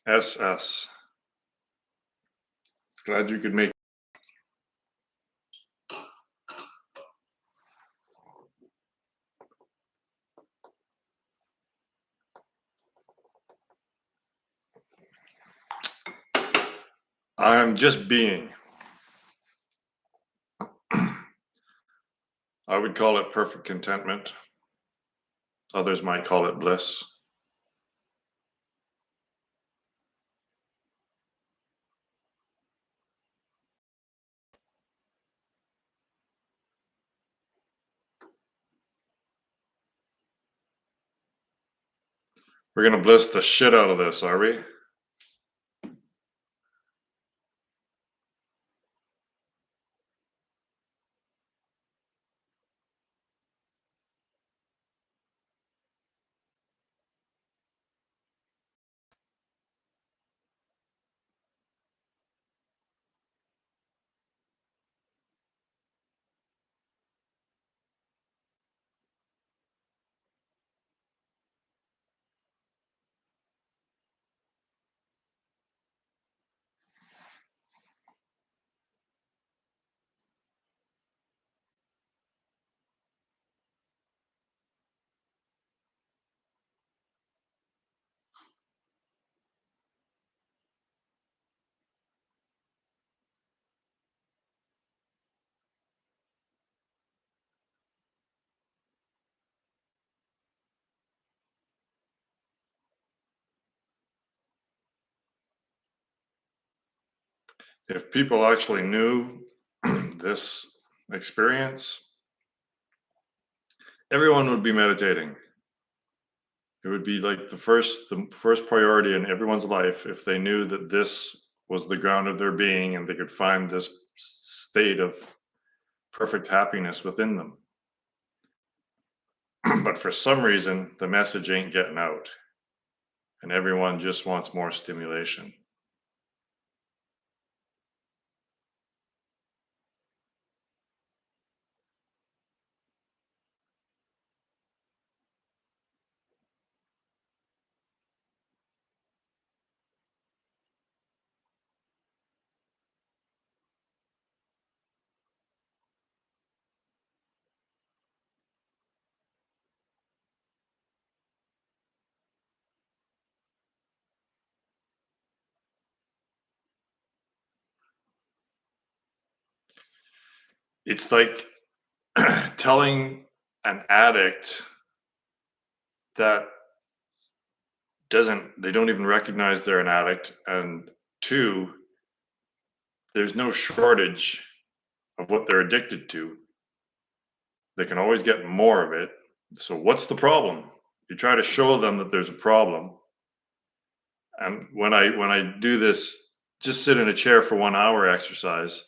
SS. Glad you could make. I'm just being. I would call it perfect contentment. Others might call it bliss. We're going to bliss the shit out of this, are we? If people actually knew this experience, everyone would be meditating. It would be like the first priority in everyone's life if they knew that this was the ground of their being and they could find this state of perfect happiness within them. But for some reason, the message ain't getting out, and everyone just wants more stimulation. It's like telling an addict that they don't even recognize they're an addict, and two, there's no shortage of what they're addicted to. They can always get more of it. So what's the problem? You try to show them that there's a problem. And when I do this, just sit in a chair for 1 hour exercise,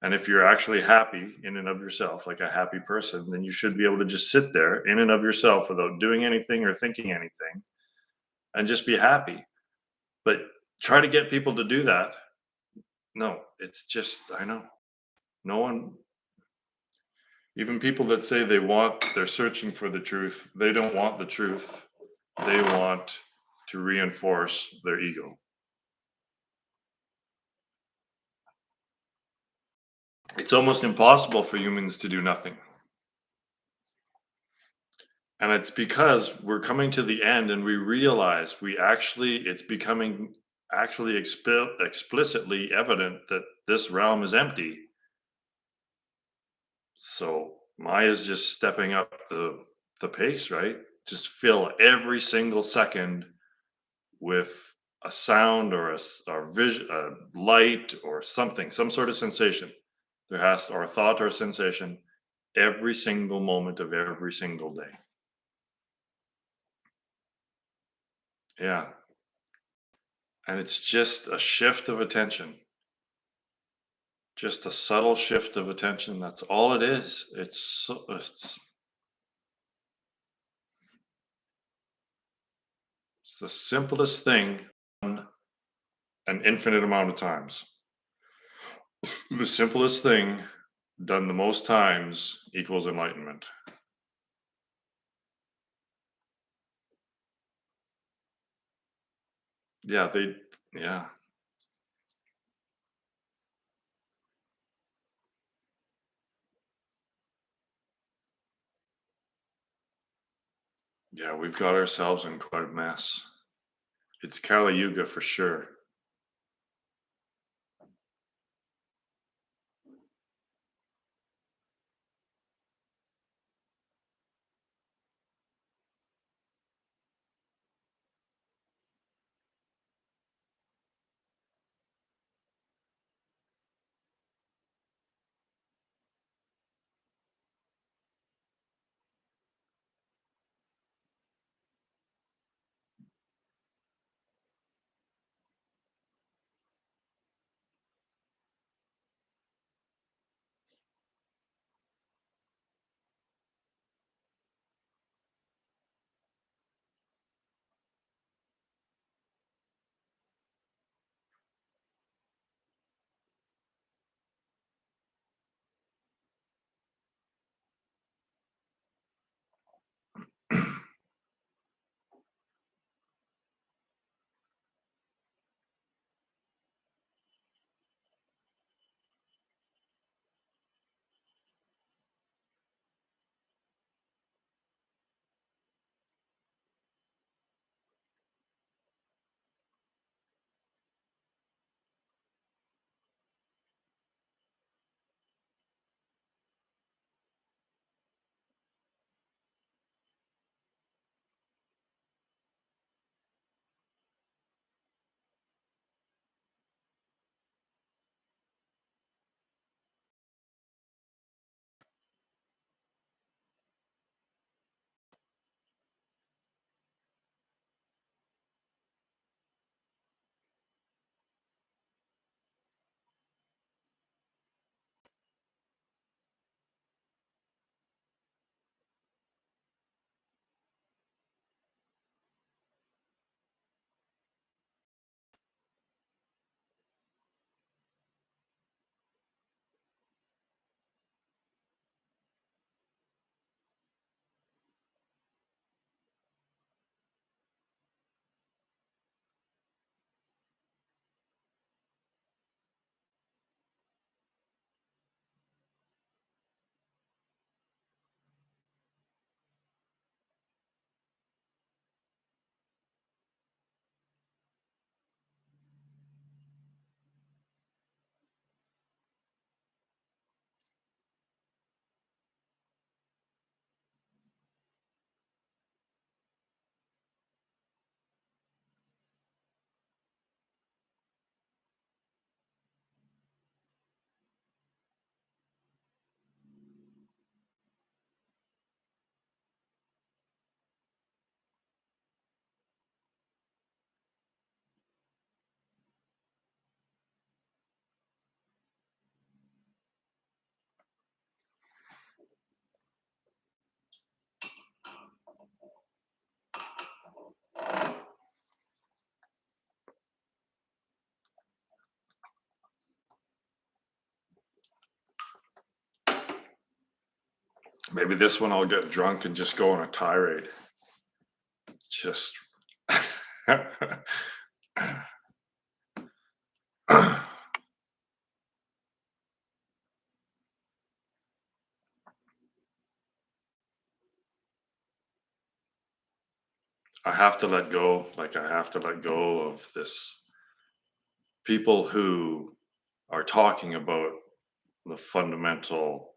and if you're actually happy in and of yourself, like a happy person, then you should be able to just sit there in and of yourself without doing anything or thinking anything and just be happy. But try to get people to do that. No, it's just, I know. No one, even people that say they're searching for the truth, they don't want the truth. They want to reinforce their ego. It's almost impossible for humans to do nothing. And it's because we're coming to the end and we realize it's becoming actually explicitly evident that this realm is empty. So Maya's just stepping up the pace, right? Just fill every single second with a sound or a vision, a light or something, some sort of sensation. Or a thought or a sensation every single moment of every single day. Yeah. And it's just a shift of attention. Just a subtle shift of attention. That's all it is. It's the simplest thing done an infinite amount of times. The simplest thing done the most times equals enlightenment. Yeah, Yeah. Yeah, we've got ourselves in quite a mess. It's Kali Yuga for sure. Maybe this one I'll get drunk and just go on a tirade. Just I have to let go. Like I have to let go of this people who are talking about the fundamental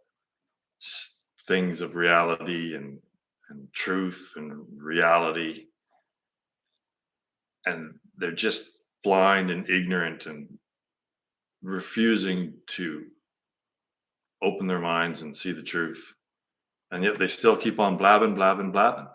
things of reality and truth and reality, and they're just blind and ignorant and refusing to open their minds and see the truth, and yet they still keep on blabbing, blabbing, blabbing.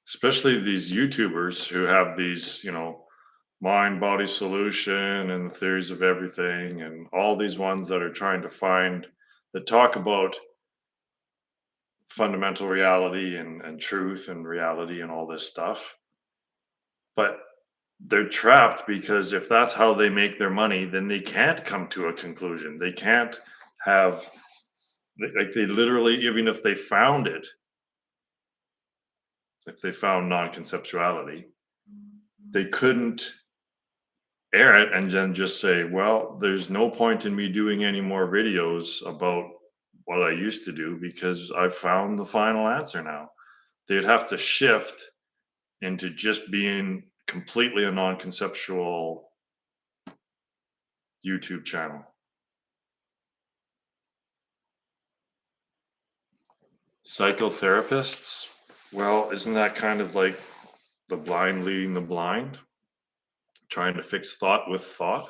Especially these YouTubers who have these, mind body solution and the theories of everything, and all these ones that are trying to find that talk about fundamental reality and truth and reality and all this stuff. But they're trapped because if that's how they make their money, then they can't come to a conclusion. They can't have, like, they literally, even if they found it, if they found non-conceptuality, they couldn't air it and then just say, well, there's no point in me doing any more videos about what I used to do because I've found the final answer now. They'd have to shift into just being completely a non-conceptual YouTube channel. Psychotherapists, well, isn't that kind of like the blind leading the blind? Trying to fix thought with thought?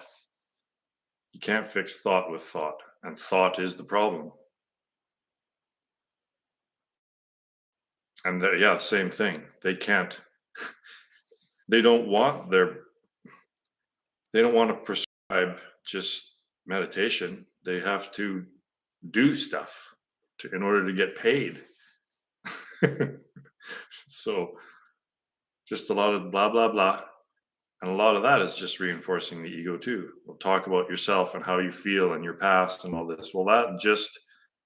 You can't fix thought with thought, and thought is the problem. And yeah, same thing. They can't, they don't want their, they don't want to prescribe just meditation. They have to do stuff in order to get paid. So just a lot of blah, blah, blah. And a lot of that is just reinforcing the ego too. We'll talk about yourself and how you feel and your past and all this. Well, that just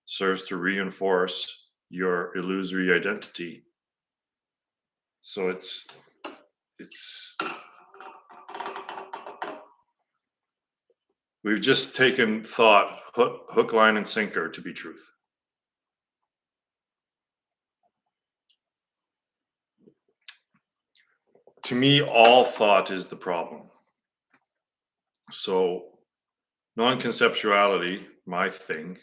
serves to reinforce your illusory identity. So it's we've just taken thought hook, line, and sinker to be truth. To me, all thought is the problem. So non-conceptuality, my thing,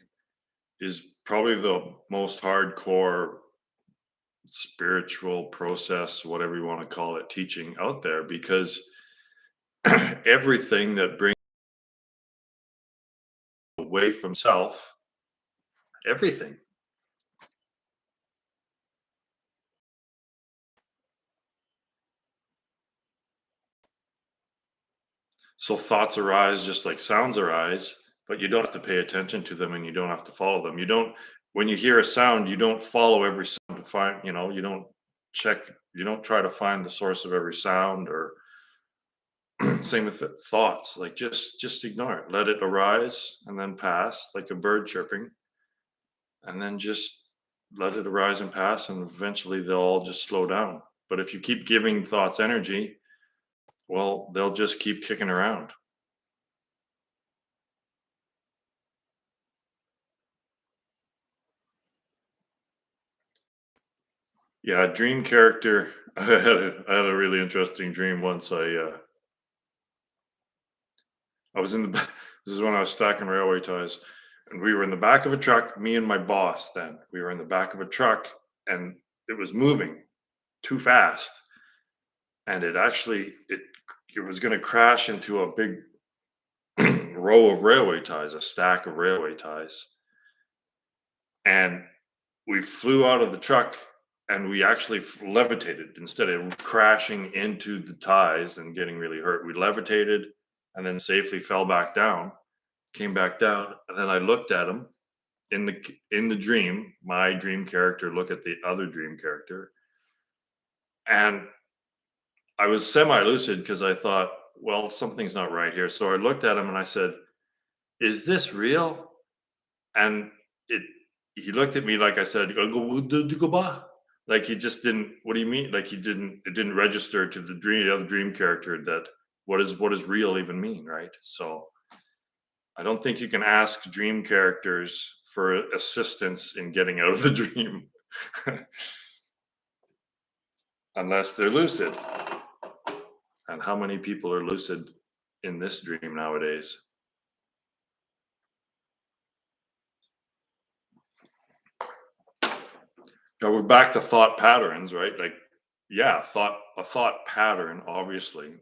is probably the most hardcore spiritual process, whatever you want to call it, teaching out there, because everything that brings away from self, everything. So thoughts arise just like sounds arise, but you don't have to pay attention to them and you don't have to follow them. You don't, when you hear a sound, you don't follow every sound to find, you don't check, you don't try to find the source of every sound, or same with the thoughts. Like just ignore it. Let it arise and then pass like a bird chirping, and then just let it arise and pass, and eventually they'll all just slow down. But if you keep giving thoughts energy, well, they'll just keep kicking around. Yeah, dream character. I had a really interesting dream once. I was in the this is when I was stacking railway ties, and we were in the back of a truck. Me and my boss. Then we were in the back of a truck, and it was moving too fast, and it was going to crash into a big row of railway ties, a stack of railway ties, and we flew out of the truck, and we actually levitated instead of crashing into the ties and getting really hurt. We levitated and then safely fell back down, came back down, and then I looked at him in the dream. My dream character look at the other dream character, and I was semi lucid because I thought, well, something's not right here. So I looked at him and I said, "Is this real?" And it he looked at me like I said, like he just didn't. What do you mean? Like he didn't. It didn't register to the other dream character that what does real even mean, right? So I don't think you can ask dream characters for assistance in getting out of the dream unless they're lucid. And how many people are lucid in this dream nowadays? Now we're back to thought patterns, right? Like, yeah, a thought pattern obviously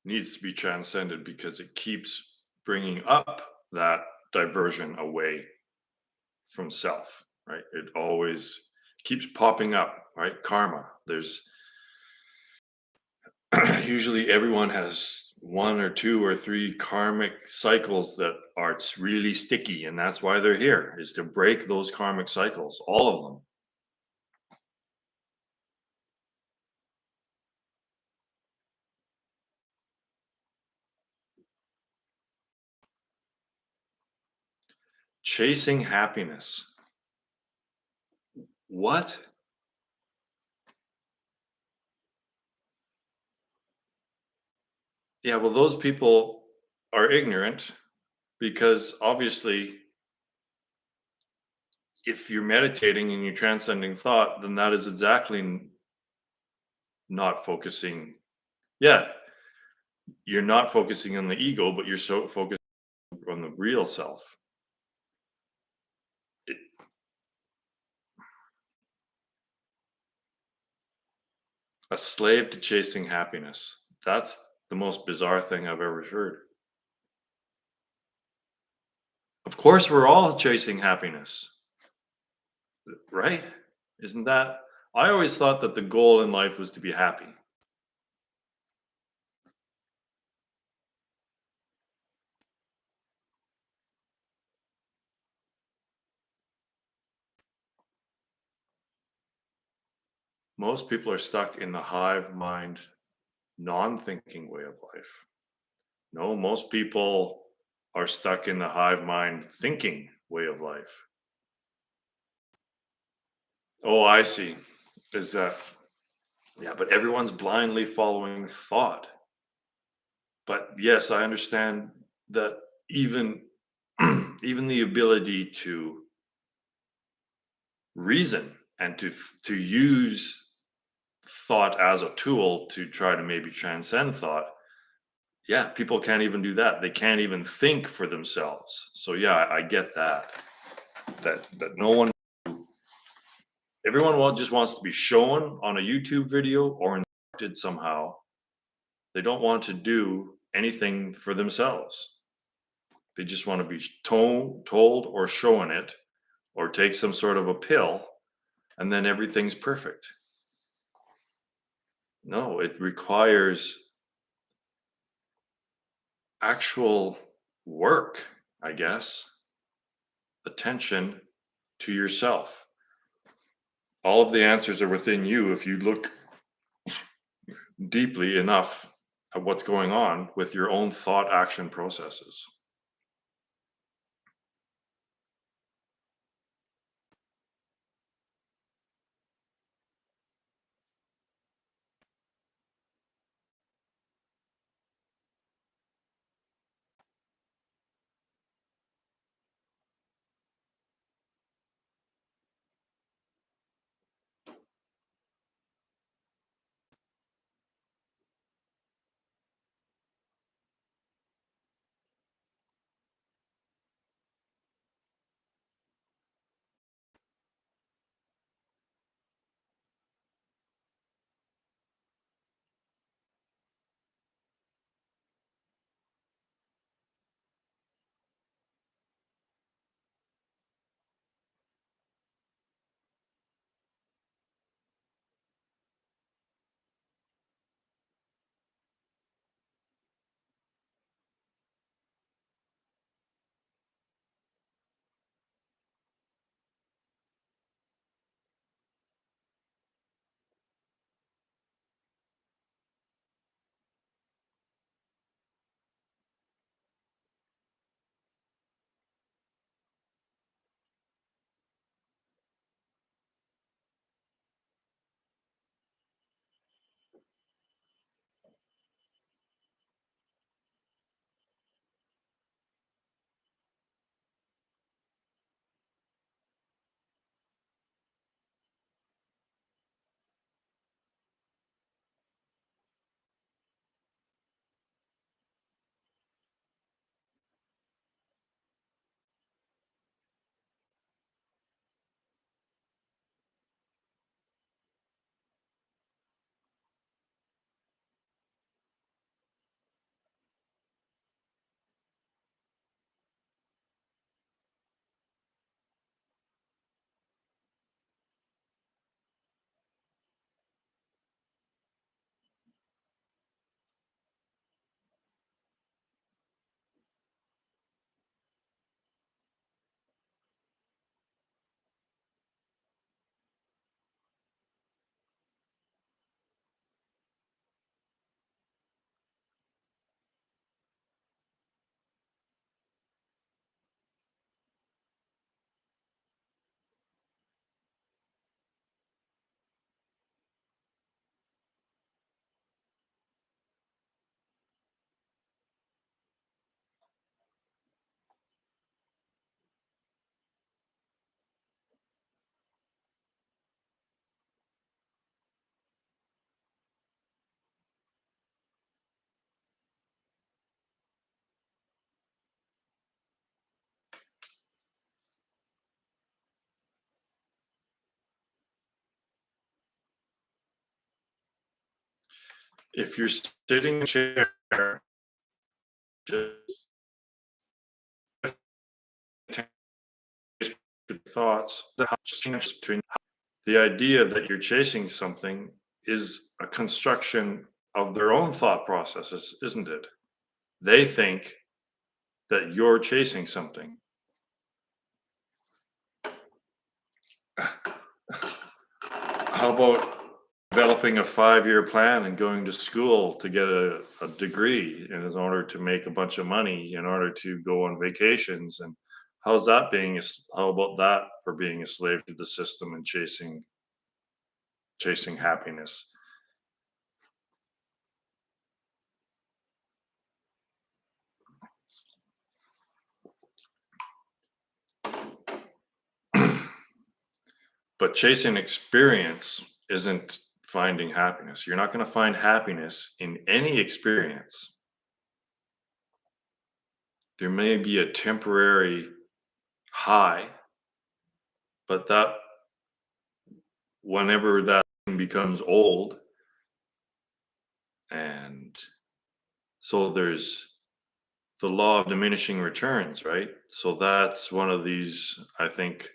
needs to be transcended because it keeps bringing up that diversion away from self, right? It always keeps popping up, right? Karma. There's usually everyone has one or two or three karmic cycles that are really sticky, and that's why they're here, is to break those karmic cycles, all of them. Chasing happiness. What? Yeah, well, those people are ignorant because obviously, if you're meditating and you're transcending thought, then that is exactly not focusing. Yeah, you're not focusing on the ego, but you're so focused on the real self. It, a slave to chasing happiness. That's the most bizarre thing I've ever heard. Of course, we're all chasing happiness, right? Isn't that? I always thought that the goal in life was to be happy. Most people are stuck in the hive mind, non thinking way of life. No, most people are stuck in the hive mind thinking way of life. Oh, I see. Is that, yeah, but everyone's blindly following thought. But yes, I understand that even even the ability to reason and to use thought as a tool to try to maybe transcend thought. Yeah, people can't even do that. They can't even think for themselves. So yeah, I get that. That no one, everyone just wants to be shown on a YouTube video or instructed somehow. They don't want to do anything for themselves. They just want to be told or shown it or take some sort of a pill and then everything's perfect. No, it requires actual work, I guess, attention to yourself. All of the answers are within you if you look deeply enough at what's going on with your own thought action processes. If you're sitting in a chair, just thoughts, the idea that you're chasing something is a construction of their own thought processes, isn't it? They think that you're chasing something. How about developing a 5-year plan and going to school to get a degree in order to make a bunch of money, in order to go on vacations? And how's that being? How about that for being a slave to the system and chasing happiness? But chasing experience isn't finding happiness. You're not going to find happiness in any experience. There may be a temporary high, but that whenever that becomes old, and so there's the law of diminishing returns, right? So that's one of these, I think,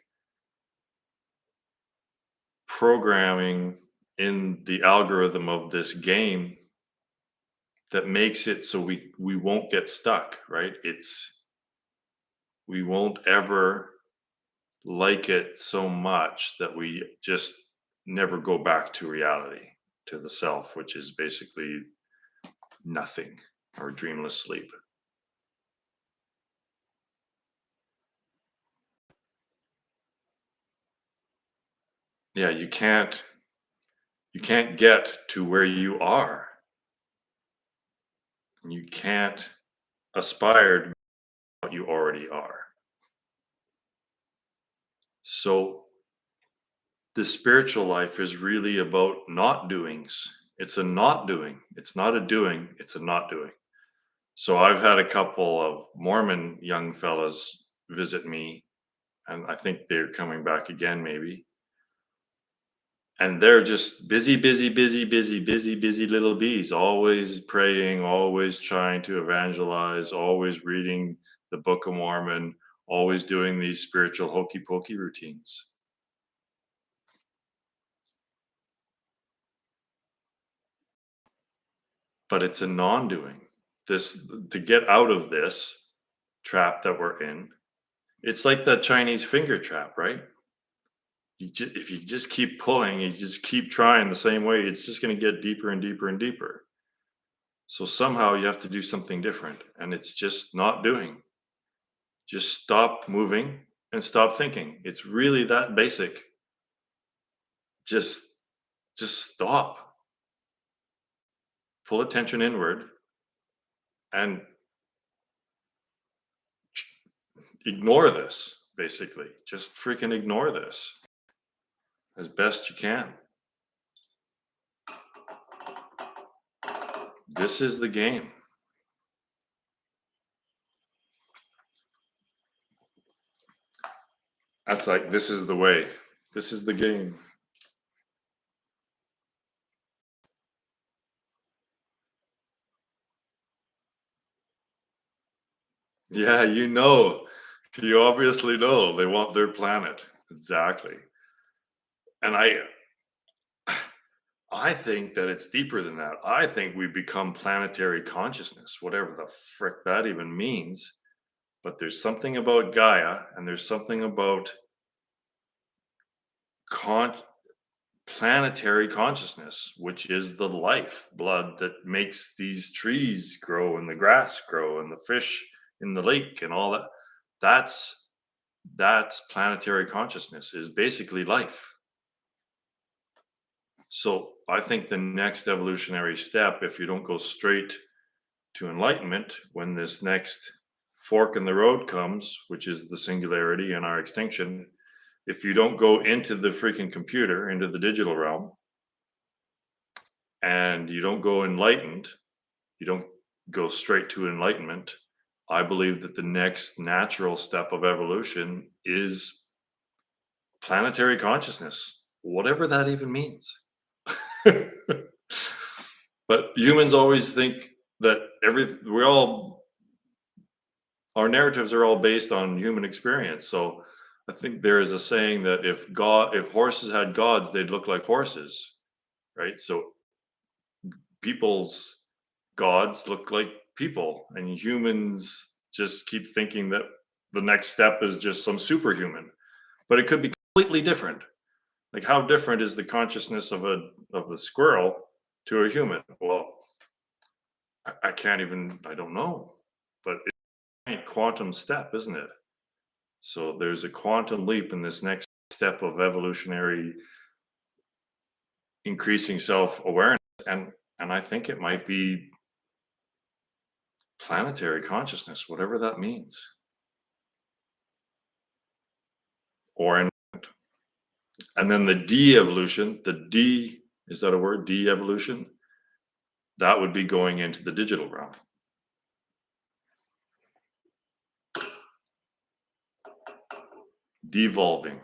programming in the algorithm of this game that makes it so we won't get stuck, right? It's we won't ever like it so much that we just never go back to reality, to the self, which is basically nothing or dreamless sleep. Yeah, you can't get to where you are. You can't aspire to what you already are. So the spiritual life is really about not doings. It's a not doing. It's not a doing, it's a not doing. So I've had a couple of Mormon young fellas visit me, and I think they're coming back again, maybe. And they're just busy, busy, busy, busy, busy, busy little bees, always praying, always trying to evangelize, always reading the Book of Mormon, always doing these spiritual hokey pokey routines. But it's a non-doing. This to get out of this trap that we're in. It's like the Chinese finger trap, right? If you just keep pulling, you just keep trying the same way, it's just going to get deeper and deeper and deeper. So somehow you have to do something different, and it's just not doing. Just stop moving and stop thinking. It's really that basic. Just just stop. Pull attention inward and ignore this, basically. Just freaking ignore this as best you can. This is the game. That's like, this is the way. This is the game. Yeah, you know. You obviously know they want their planet. Exactly. And I think that it's deeper than that. I think we become planetary consciousness, whatever the frick that even means. But there's something about Gaia, and there's something about con- planetary consciousness, which is the life blood that makes these trees grow and the grass grow and the fish in the lake and all that. That's that's planetary consciousness, is basically life. So I think the next evolutionary step, if you don't go straight to enlightenment, when this next fork in the road comes, which is the singularity and our extinction, if you don't go into the freaking computer, into the digital realm, and you don't go enlightened, you don't go straight to enlightenment, I believe that the next natural step of evolution is planetary consciousness, whatever that even means. But humans always think that we all our narratives are all based on human experience. So I think there is a saying that if horses had gods, they'd look like horses, right? So people's gods look like people, and humans just keep thinking that the next step is just some superhuman, but it could be completely different. Like, how different is the consciousness of a squirrel to a human? Well, I can't even. I don't know, but it's a quantum step, isn't it? So there's a quantum leap in this next step of evolutionary increasing self-awareness, and I think it might be planetary consciousness, whatever that means. Or and then the de-evolution, the de is that a word? De-evolution? That would be going into the digital realm. Devolving.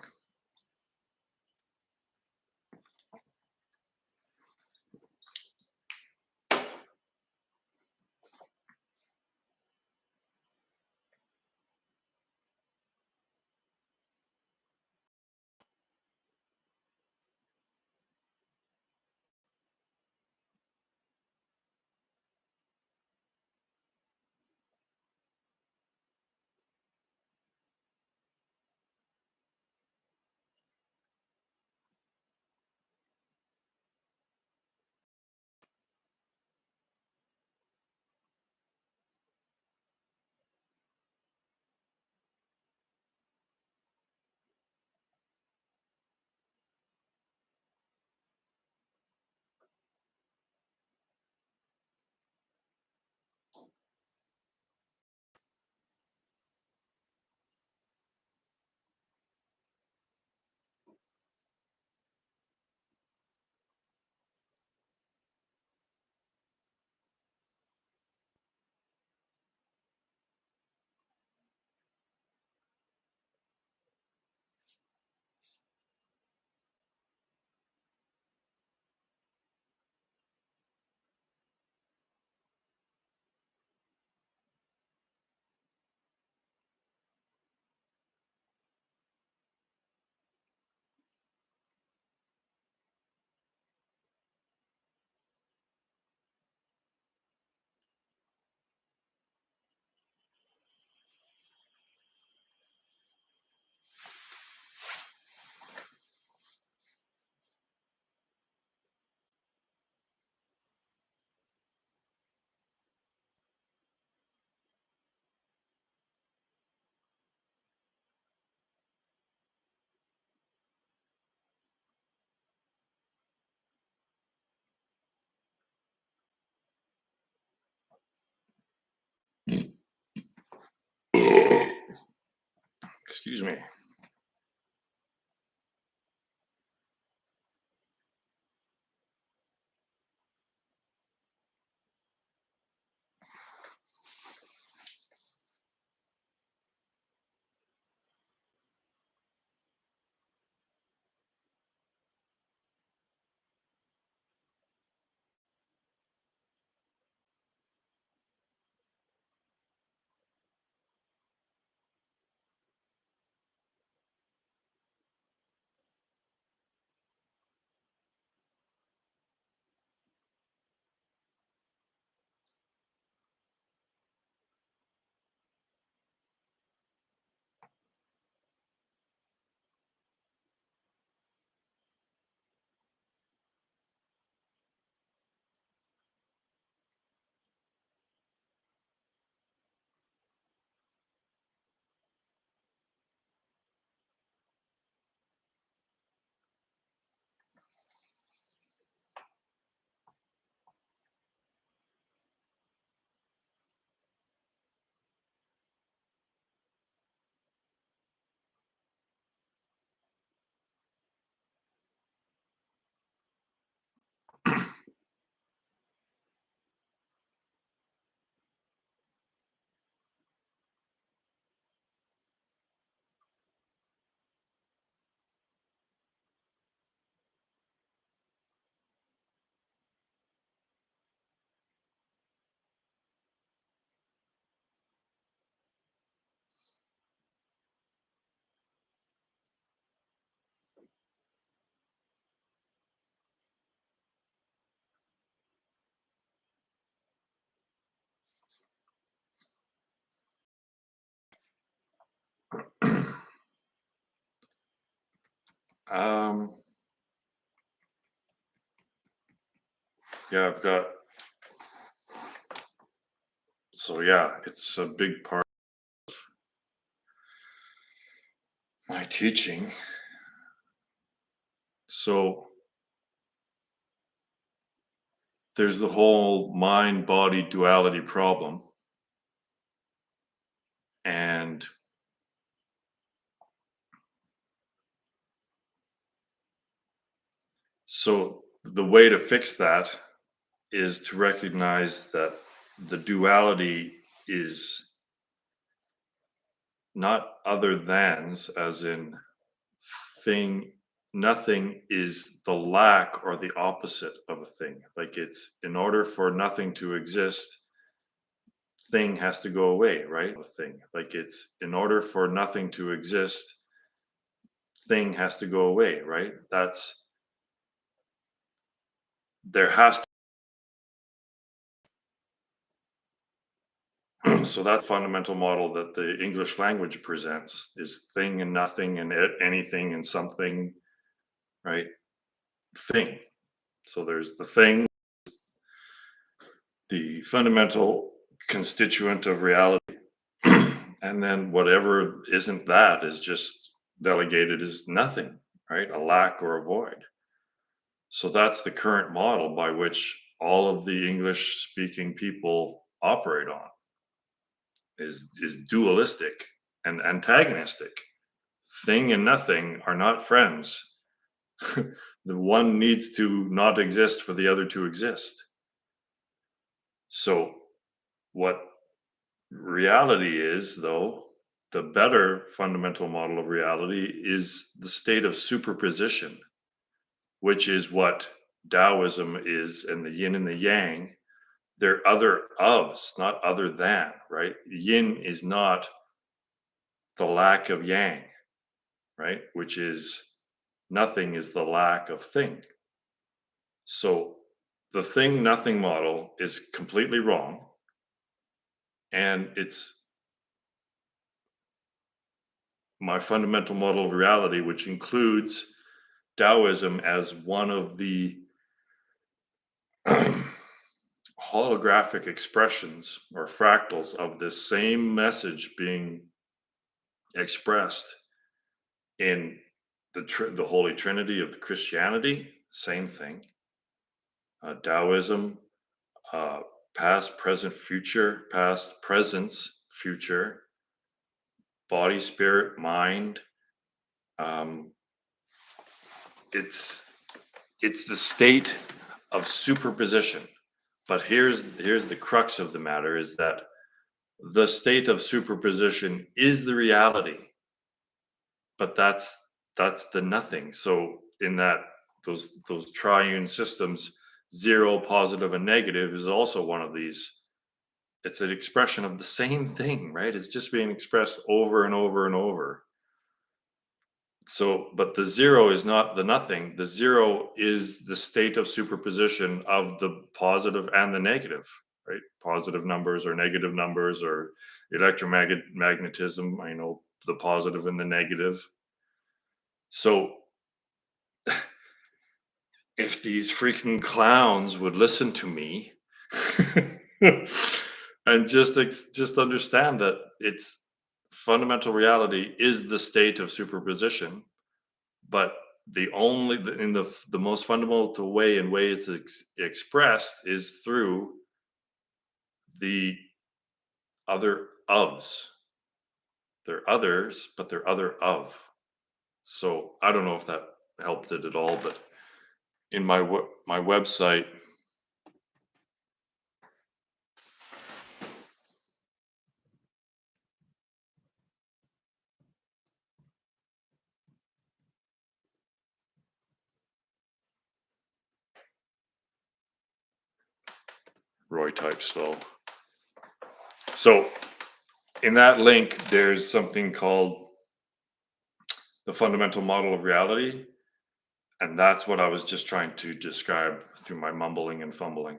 Excuse me. Um, yeah, I've got, so yeah, it's a big part of my teaching. So there's the whole mind body duality problem. And so the way to fix that is to recognize that the duality is not other thans, as in thing, nothing is the lack or the opposite of a thing. Like, it's in order for nothing to exist, thing has to go away, right? A thing. Like, it's in order for nothing to exist, thing has to go away, right? That's, there has to, so that fundamental model that the English language presents is thing and nothing and anything and something, right? Thing. So there's the thing, the fundamental constituent of reality, and then whatever isn't that is just delegated as nothing, right? A lack or a void. So that's the current model by which all of the English speaking people operate on, is dualistic and antagonistic. Thing and nothing are not friends. The one needs to not exist for the other to exist. So what reality is, though, the better fundamental model of reality is the state of superposition, which is what Taoism is, and the yin and the yang. They're other ofs, not other than, right? Yin is not the lack of yang, right? Which is nothing is the lack of thing. So the thing nothing model is completely wrong. And it's my fundamental model of reality, which includes Taoism as one of the holographic expressions or fractals of this same message being expressed in the Holy Trinity of the Christianity. Same thing. Taoism, uh, past, present, future, past, presence, future, body, spirit, mind. Um, it's the state of superposition. But here's the crux of the matter: is that the state of superposition is the reality, but that's the nothing. So in that, those triune systems, zero, positive, and negative is also one of these. It's an expression of the same thing, right? It's just being expressed over and over and over. So, but the zero is not the nothing. The zero is the state of superposition of the positive and the negative, right? Positive numbers or negative numbers or electromagnetism, I know the positive and the negative. So, if these freaking clowns would listen to me and just understand that it's fundamental reality is the state of superposition, but the only in the most fundamental way in way it's expressed is through the other ofs. They're others, but they're other of. So I don't know if that helped it at all, but in my website, Roy typed slow. So in that link, there's something called the fundamental model of reality. And that's what I was just trying to describe through my mumbling and fumbling.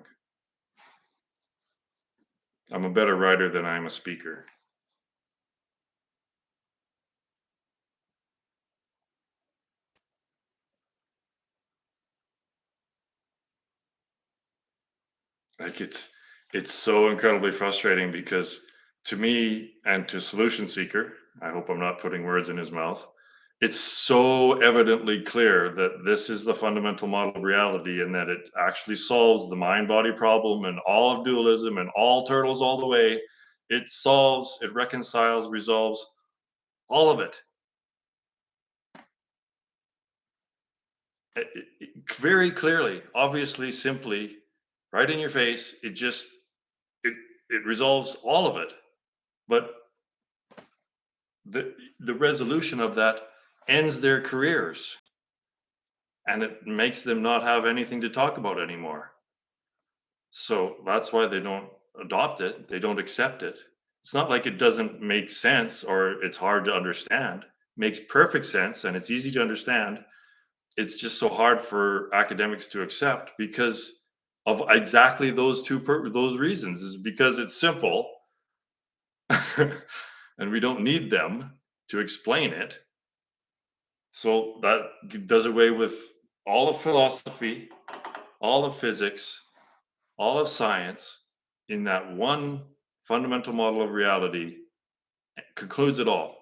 I'm a better writer than I'm a speaker. Like it's so incredibly frustrating because to me and to solution seeker, I hope I'm not putting words in his mouth. It's so evidently clear that this is the fundamental model of reality and that it actually solves the mind body problem and all of dualism and all turtles all the way. It solves, it reconciles, resolves all of it. Very clearly, obviously, simply, right in your face. It it resolves all of it. But the resolution of that ends their careers and it makes them not have anything to talk about anymore. So that's why they don't adopt it. They don't accept it. It's not like it doesn't make sense or it's hard to understand. It makes perfect sense and it's easy to understand. It's just so hard for academics to accept because of exactly those those reasons. Is because it's simple and we don't need them to explain it. So that does away with all of philosophy, all of physics, all of science in that one fundamental model of reality concludes it all.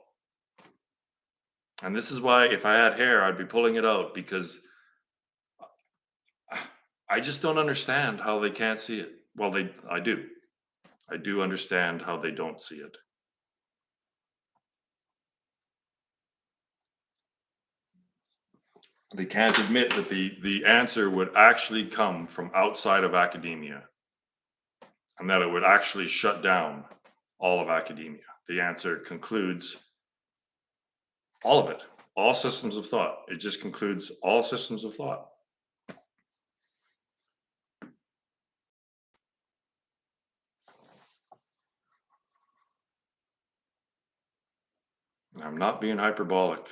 And this is why if I had hair, I'd be pulling it out because I just don't understand how they can't see it. Well, I do. I do understand how they don't see it. They can't admit that the answer would actually come from outside of academia and that it would actually shut down all of academia. The answer concludes all of it, all systems of thought. It just concludes all systems of thought. I'm not being hyperbolic.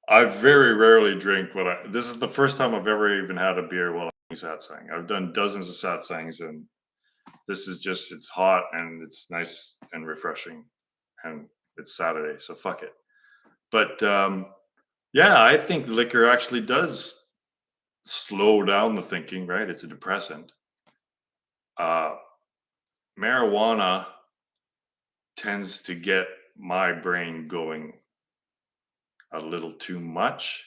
I very rarely drink what I. This is the first time I've ever even had a beer while I'm doing satsang. I've done dozens of satsangs, and this is just it's hot and it's nice and refreshing, and it's Saturday, so fuck it. But yeah, I think liquor actually does slow down the thinking. Right? It's a depressant. Uh, Marijuana tends to get my brain going a little too much.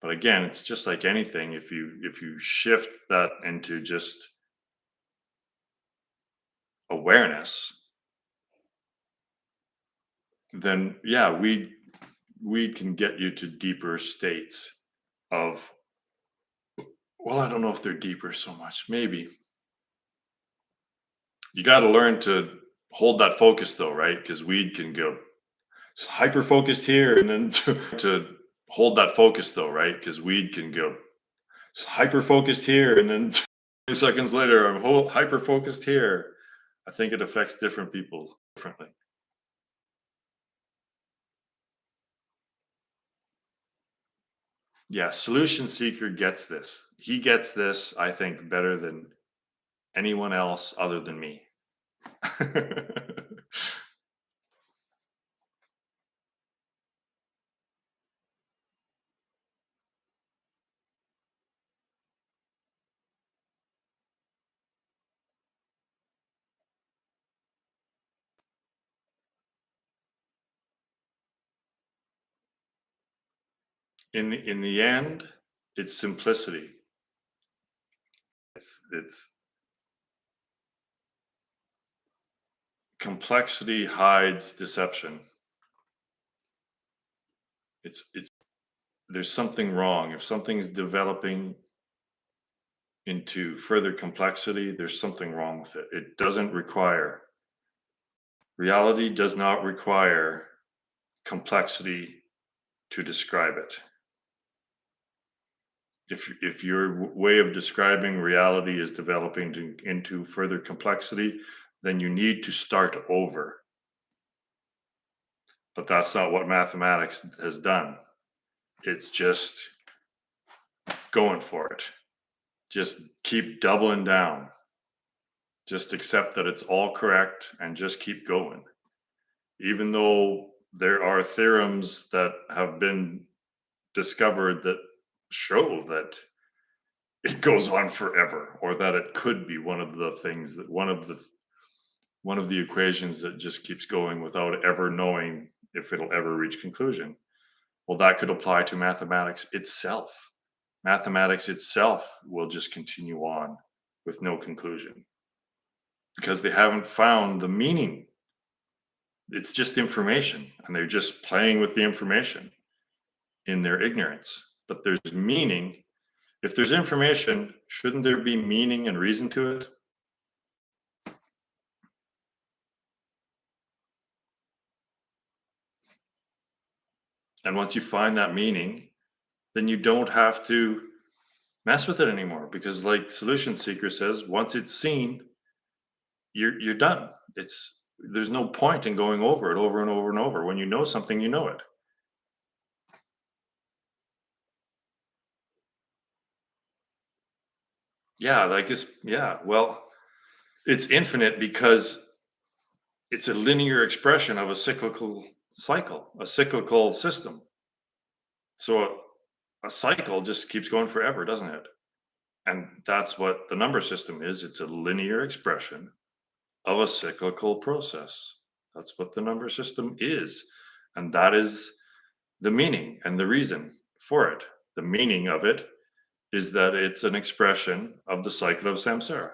But again, it's just like anything. If you shift that into just awareness, then yeah, we can get you to deeper states of, well, I don't know if they're deeper so much. Maybe you got to learn to hold that focus though, right? Because weed can go hyper focused here and then to hold that focus though, right? Because weed can go hyper focused here and then 2 seconds later I'm hyper focused here. I think it affects different people differently. Yeah, solution seeker gets this. He gets this, I think, better than anyone else other than me. In the end, it's simplicity. It's complexity hides deception. It's there's something wrong. If something's developing into further complexity, there's something wrong with it. It doesn't require reality does not require complexity to describe it. If your way of describing reality is developing into further complexity, then you need to start over. But that's not what mathematics has done. It's just going for it. Just keep doubling down. Just accept that it's all correct and just keep going. Even though there are theorems that have been discovered that show that it goes on forever, or that it could be one of the things that one of the equations that just keeps going without ever knowing if it'll ever reach conclusion. Well, that could apply to mathematics itself. Mathematics itself will just continue on with no conclusion because they haven't found the meaning. It's just information, and they're just playing with the information in their ignorance. But there's meaning. If there's information, shouldn't there be meaning and reason to it? And once you find that meaning, then you don't have to mess with it anymore, because like Solution Seeker says, once it's seen, you're done. There's no point in going over it over and over and over. When you know something, you know it. Well, it's infinite because it's a linear expression of a cyclical cycle, a cyclical system. So a cycle just keeps going forever, doesn't it? And that's what the number system is. It's a linear expression of a cyclical process. That's what the number system is. And that is the meaning and the reason for it. The meaning of it is that it's an expression of the cycle of samsara.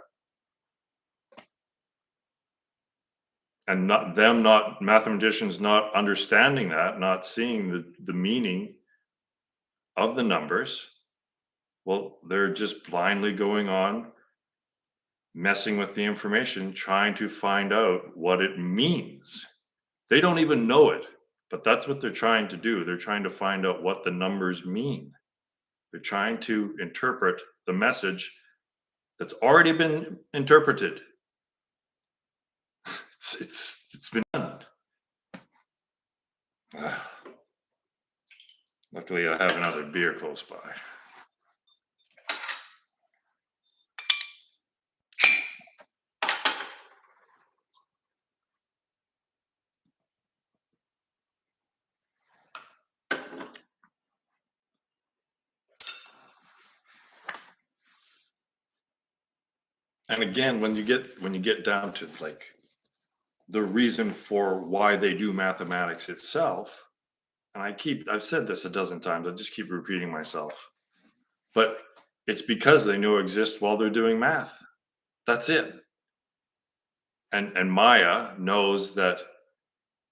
And not mathematicians not understanding that, not seeing the meaning of the numbers, well, they're just blindly going on, messing with the information, trying to find out what it means. They don't even know it, but that's what they're trying to do. They're trying to find out what the numbers mean. They're trying to interpret the message that's already been interpreted. It's been done. Luckily, I have another beer close by. And again, when you get down to like the reason for why they do mathematics itself, and I've said this a dozen times, I just keep repeating myself, but it's because they know exist while they're doing math. That's it. And Maya knows that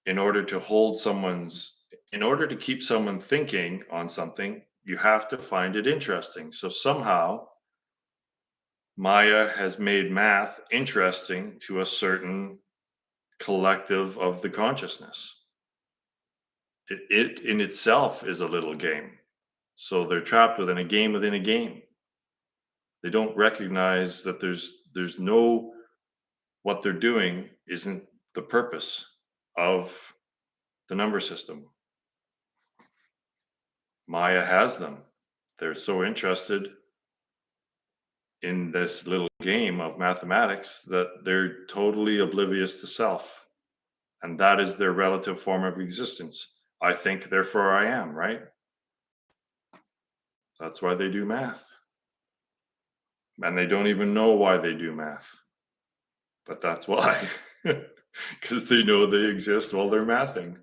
in order to keep someone thinking on something, you have to find it interesting. So somehow Maya has made math interesting to a certain collective of the consciousness. It in itself is a little game. So they're trapped within a game within a game. They don't recognize that there's no, what they're doing isn't the purpose of the number system. Maya has them. They're so interested in this little game of mathematics that they're totally oblivious to self. And that is their relative form of existence. I think, therefore I am, right? That's why they do math. And they don't even know why they do math. But that's why. Because they know they exist while they're mathing.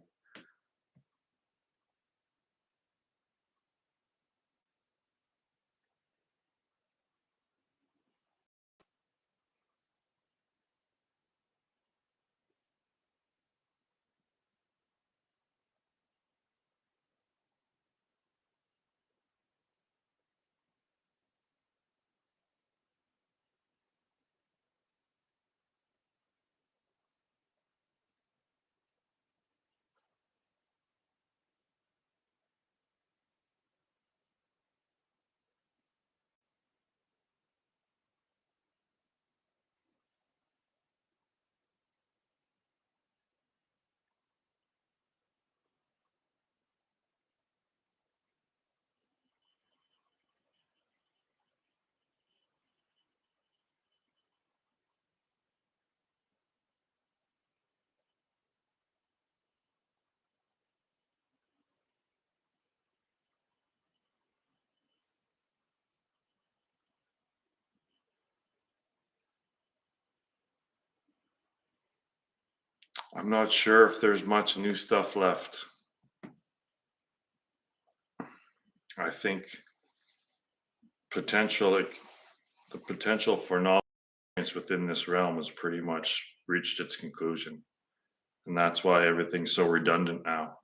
I'm not sure if there's much new stuff left. I think the potential for knowledge within this realm has pretty much reached its conclusion. And that's why everything's so redundant now.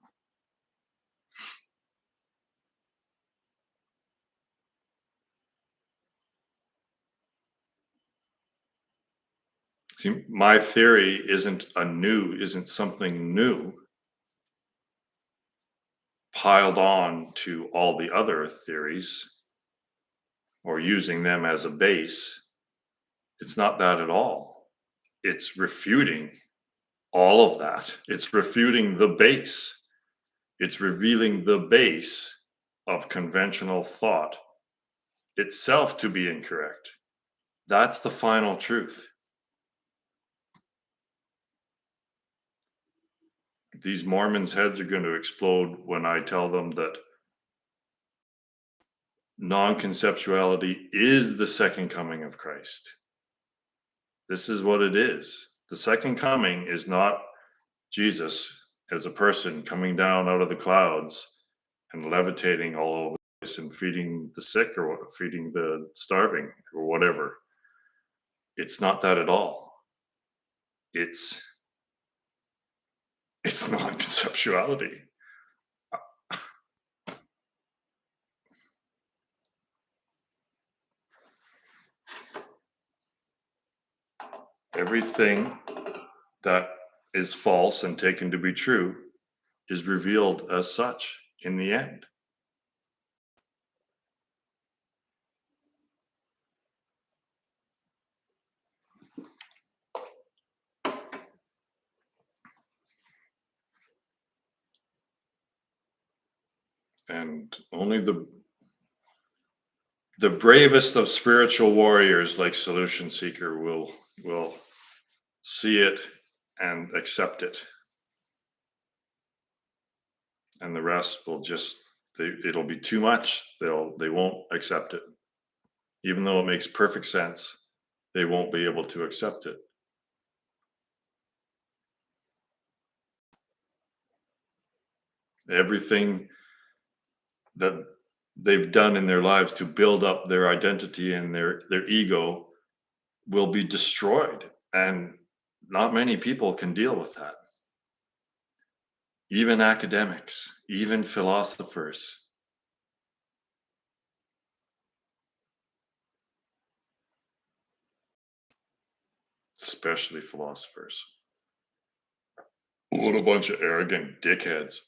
See, my theory isn't something new piled on to all the other theories or using them as a base. It's not that at all. It's refuting all of that. It's refuting the base. It's revealing the base of conventional thought itself to be incorrect. That's the final truth. These Mormons' heads are going to explode when I tell them that non-conceptuality is the second coming of Christ. This is what it is. The second coming is not Jesus as a person coming down out of the clouds and levitating all over the place and feeding the sick or feeding the starving or whatever. It's not that at all. It's non-conceptuality. Everything that is false and taken to be true is revealed as such in the end. And only the bravest of spiritual warriors like Solution Seeker will see it and accept it. And the rest will just it'll be too much. They won't accept it. Even though it makes perfect sense, they won't be able to accept it. Everything that they've done in their lives to build up their identity and their ego will be destroyed, and not many people can deal with that. Even academics, even philosophers. Especially philosophers. What a bunch of arrogant dickheads.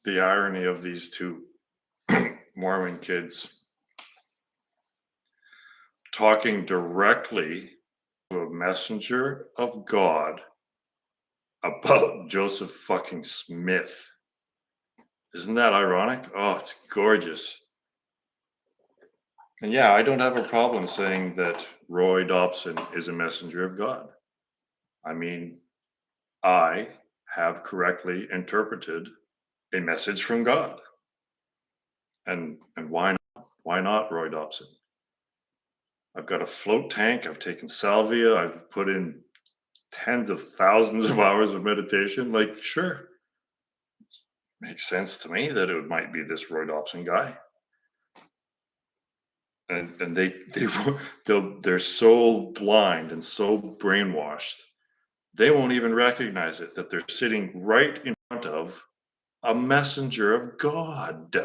the irony of these two Mormon kids talking directly to a messenger of God about Joseph fucking Smith. Isn't that ironic? Oh, it's gorgeous. And yeah, I don't have a problem saying that Roy Dobson is a messenger of God. I mean, I have correctly interpreted a message from God. And why not? Why not Roy Dobson? I've got a float tank, I've taken salvia, I've put in tens of thousands of hours of meditation. Like, sure, makes sense to me that it might be this Roy Dobson guy. And they're so blind and so brainwashed, they won't even recognize it, that they're sitting right in front of a messenger of God.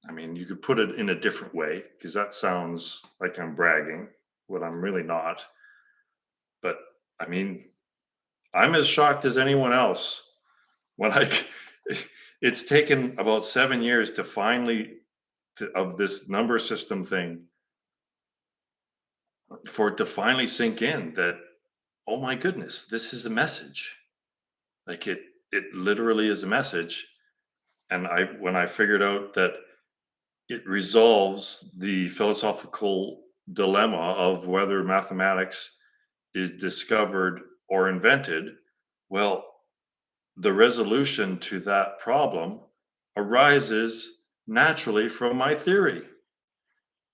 I mean, you could put it in a different way, because that sounds like I'm bragging, what I'm really not. But I mean, I'm as shocked as anyone else when it's taken about 7 years to finally of this number system thing, for it to finally sink in that, oh my goodness, this is a message. Like it literally is a message. And when I figured out that it resolves the philosophical dilemma of whether mathematics is discovered or invented, well, the resolution to that problem arises naturally from my theory.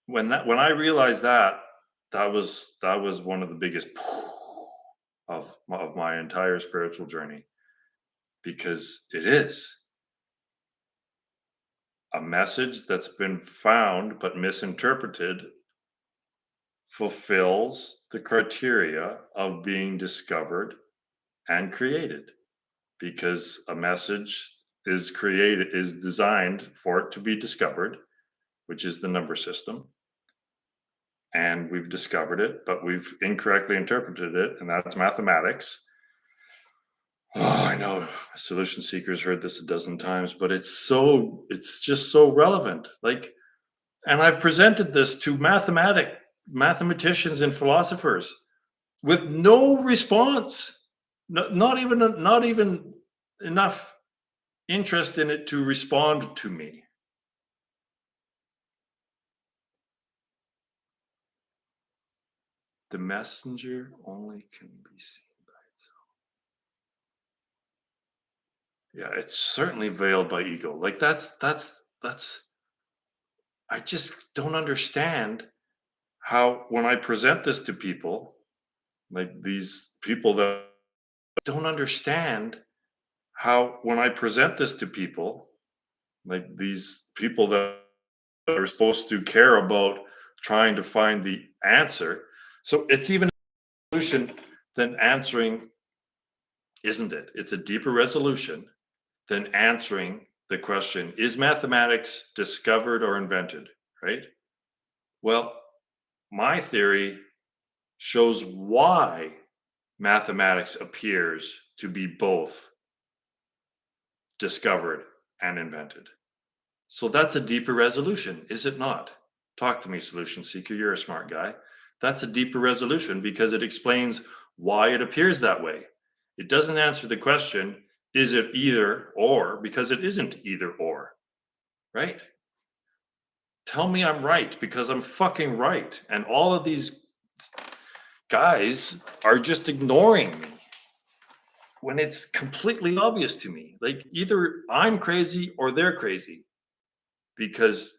When I realized that, that was one of the biggest of my entire spiritual journey, because it is a message that's been found but misinterpreted fulfills the criteria of being discovered and created, because a message is designed for it to be discovered, which is the number system, and we've discovered it, but we've incorrectly interpreted it, and that's mathematics. Oh, I know solution seekers heard this a dozen times, but it's just so relevant. Like, and I've presented this to mathematicians and philosophers with no response, not even enough interest in it to respond to me. The messenger only can be seen by itself. Yeah, it's certainly veiled by ego. Like that's I just don't understand how, when I present this to people, like these people that don't understand how, when I present this to people, like these people that are supposed to care about trying to find the answer. So it's even a solution than answering, isn't it? It's a deeper resolution than answering the question, is mathematics discovered or invented, right? Well, my theory shows why mathematics appears to be both discovered and invented. So that's a deeper resolution, is it not? Talk to me, solution seeker. You're a smart guy. That's a deeper resolution because it explains why it appears that way. It doesn't answer the question, is it either or, because it isn't either or, right? Tell me I'm right, because I'm fucking right. And all of these guys are just ignoring me when it's completely obvious to me. Like, either I'm crazy or they're crazy, because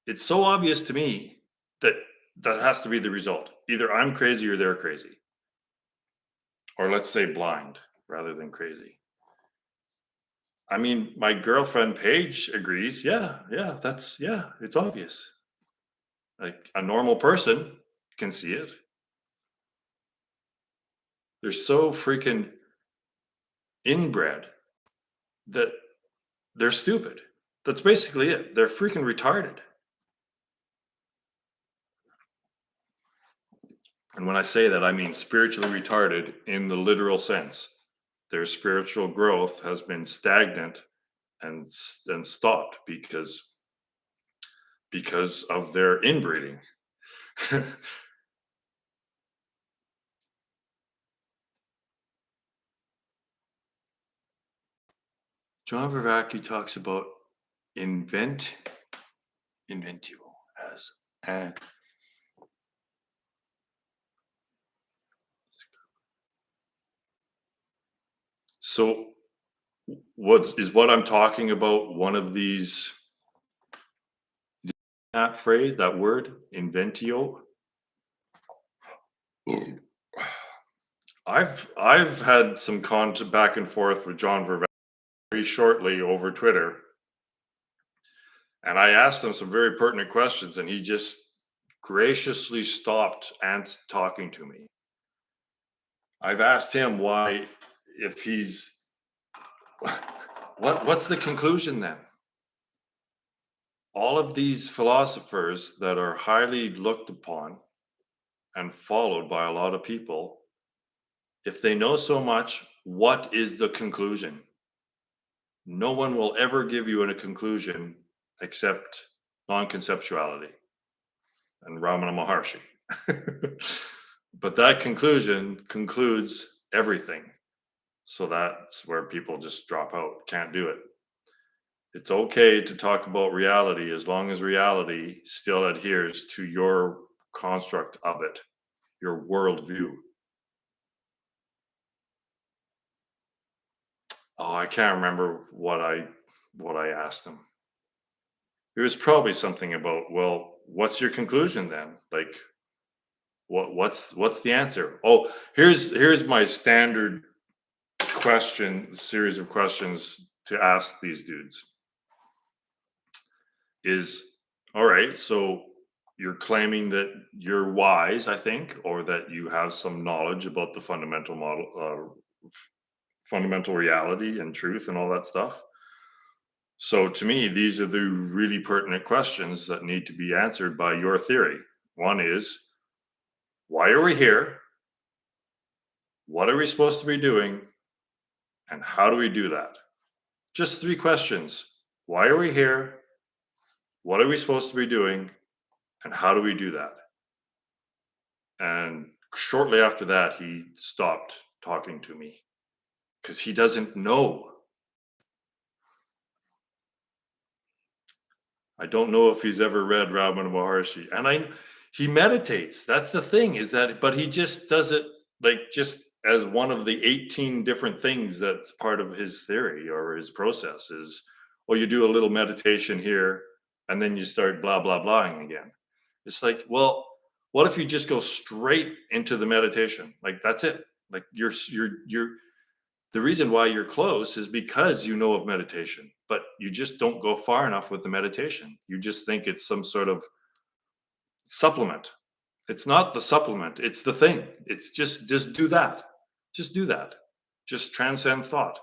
it's so obvious to me that that has to be the result. Either I'm crazy or they're crazy. Or let's say blind rather than crazy. I mean, my girlfriend Paige agrees. Yeah, it's obvious. Like, a normal person can see it. They're so freaking inbred that they're stupid. That's basically it. They're freaking retarded. And when I say that, I mean spiritually retarded in the literal sense. their spiritual growth has been stagnant and stopped because of their inbreeding. John Vervaeke talks about invent inventio as an so what I'm talking about one of these that phrase, that word, inventio? I've had some back and forth with John Vervaeke very shortly over Twitter, and I asked him some very pertinent questions, and he just graciously stopped and talking to me. I've asked him why, if he's what's the conclusion then? All of these philosophers that are highly looked upon and followed by a lot of people, if they know so much, what is the conclusion? No one will ever give you a conclusion except non-conceptuality and Ramana Maharshi. But that conclusion concludes everything. So that's where people just drop out, can't do it. It's okay to talk about reality as long as reality still adheres to your construct of it, your worldview. Oh, I can't remember what I asked him. It was probably something about, well, what's your conclusion then? Like, what's the answer? Oh, here's my standard series of questions to ask these dudes is, all right, so you're claiming that you're wise, I think, or that you have some knowledge about the fundamental fundamental reality and truth and all that stuff. So to me, these are the really pertinent questions that need to be answered by your theory. One is, why are we here? What are we supposed to be doing? And how do we do that? Just three questions. Why are we here? What are we supposed to be doing? And how do we do that? And shortly after that, he stopped talking to me because he doesn't know. I don't know if he's ever read Ramana Maharshi, and he meditates. That's the thing, is that, but he just does it like just as one of the 18 different things that's part of his theory or his process is, well, you do a little meditation here, and then you start blah blah blahing again. It's like, well, what if you just go straight into the meditation? Like that's it. Like you're the reason why you're close is because you know of meditation, but you just don't go far enough with the meditation. You just think it's some sort of supplement. It's not the supplement, it's the thing. It's just do that. Just do that. Just transcend thought.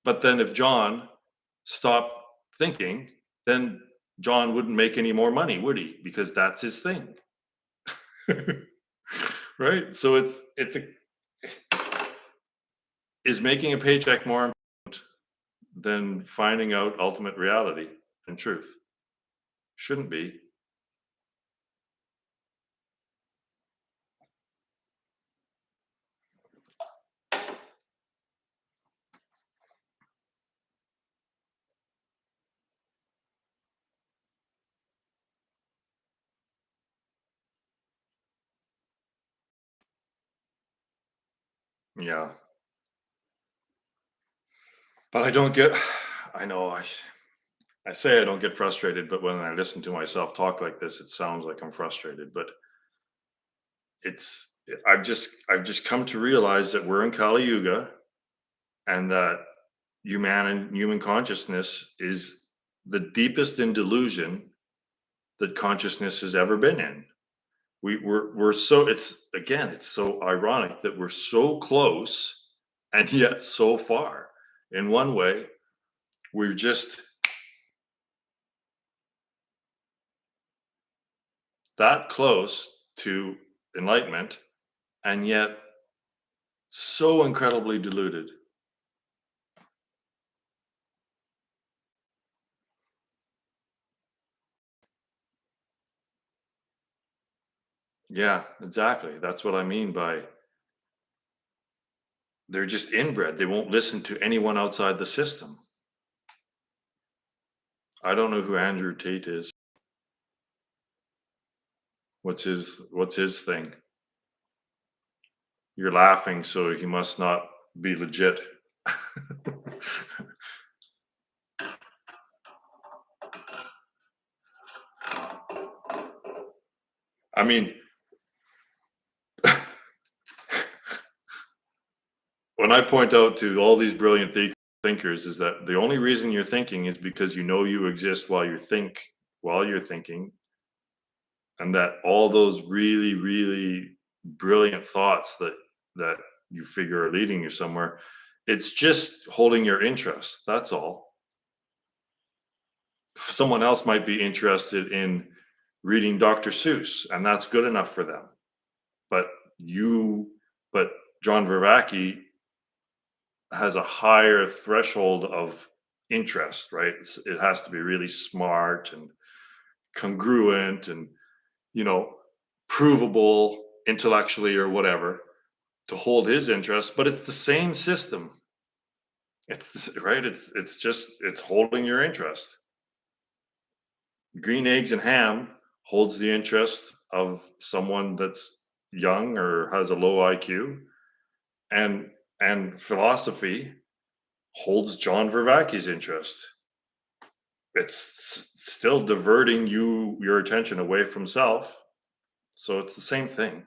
But then if John stopped thinking, then John wouldn't make any more money, would he? Because that's his thing. Right? So it's a is making a paycheck more important than finding out ultimate reality and truth? Shouldn't be. Yeah. But I don't get, I know I say I don't get frustrated, but when I listen to myself talk like this, it sounds like I'm frustrated. But it's, I've just come to realize that we're in Kali Yuga and that human consciousness is the deepest in delusion that consciousness has ever been in. We're so, it's so ironic that we're so close and yet so far. In one way, we're just that close to enlightenment, and yet So incredibly diluted. Yeah, exactly. That's what I mean by they're just inbred. They won't listen to anyone outside the system. I don't know who Andrew Tate is. What's his thing? You're laughing, so he must not be legit. I mean, when I point out to all these brilliant thinkers is that the only reason you're thinking is because you know you exist while you're thinking, and that all those really, really brilliant thoughts that you figure are leading you somewhere, it's just holding your interest. That's all. Someone else might be interested in reading Dr. Seuss, and that's good enough for them. But you, but John Vervaeke has a higher threshold of interest, right? It has to be really smart and congruent and, you know, provable intellectually or whatever to hold his interest. But it's the same system. Right. It's holding your interest. Green eggs and ham holds the interest of someone that's young or has a low IQ, and philosophy holds John Vervaeke's interest. It's still diverting your attention away from self, so it's the same thing.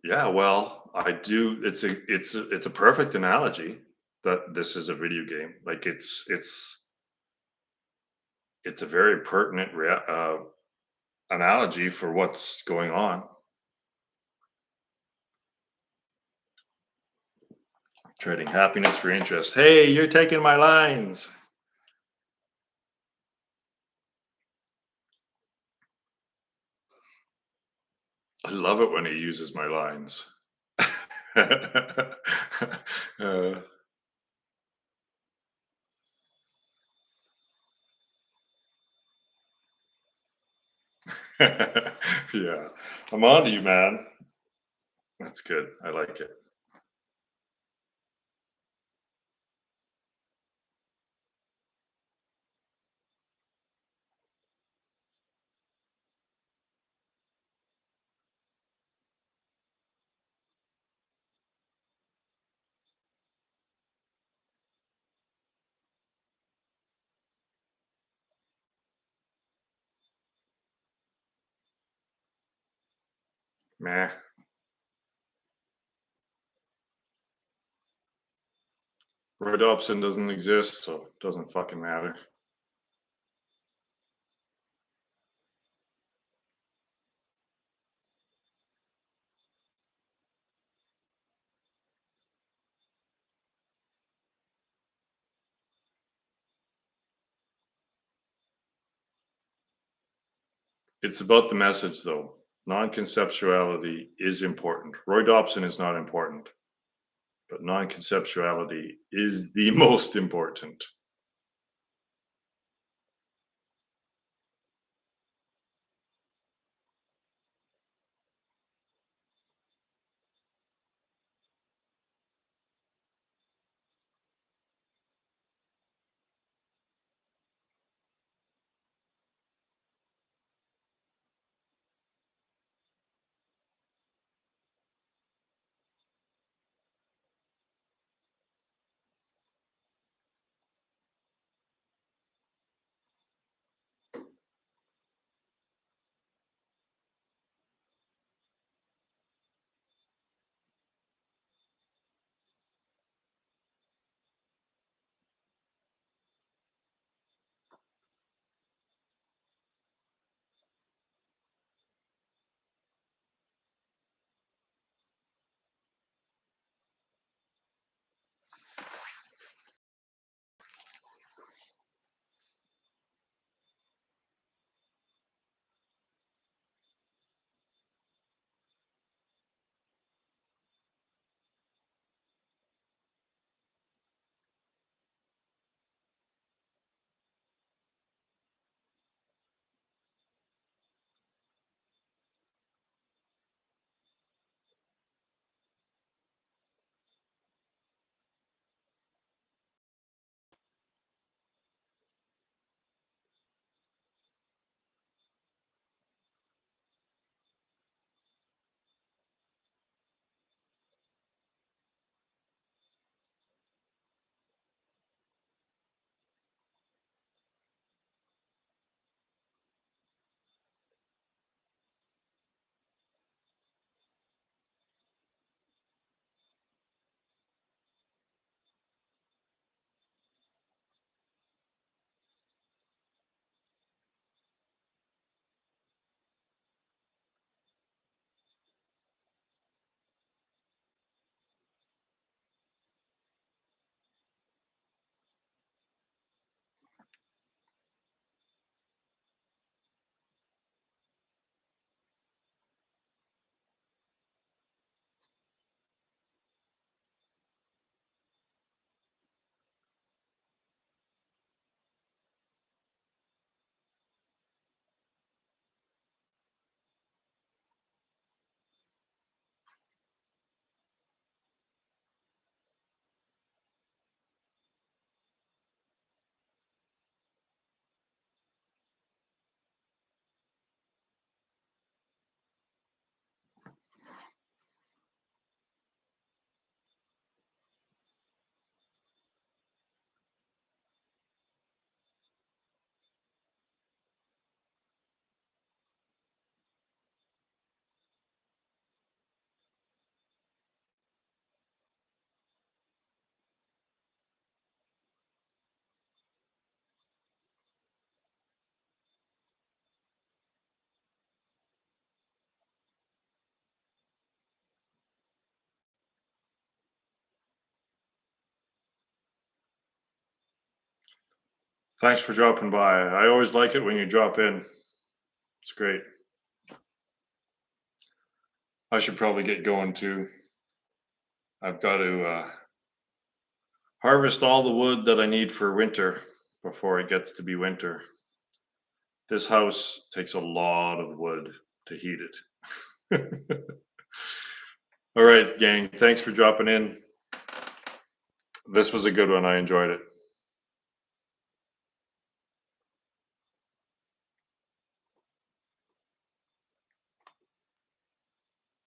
Yeah, well, I do. It's a perfect analogy that this is a video game. Like it's a very pertinent analogy for what's going on. Trading happiness for interest. Hey, you're taking my lines. I love it when he uses my lines. Uh, yeah, I'm on to you, man. That's good. I like it. Meh. Roy Dobson doesn't exist, so it doesn't fucking matter. It's about the message, though. Non conceptuality is important. Roy Dobson is not important, but non conceptuality is the most important. Thanks for dropping by. I always like it when you drop in. It's great. I should probably get going too. I've got to harvest all the wood that I need for winter before it gets to be winter. This house takes a lot of wood to heat it. All right, gang. Thanks for dropping in. This was a good one. I enjoyed it.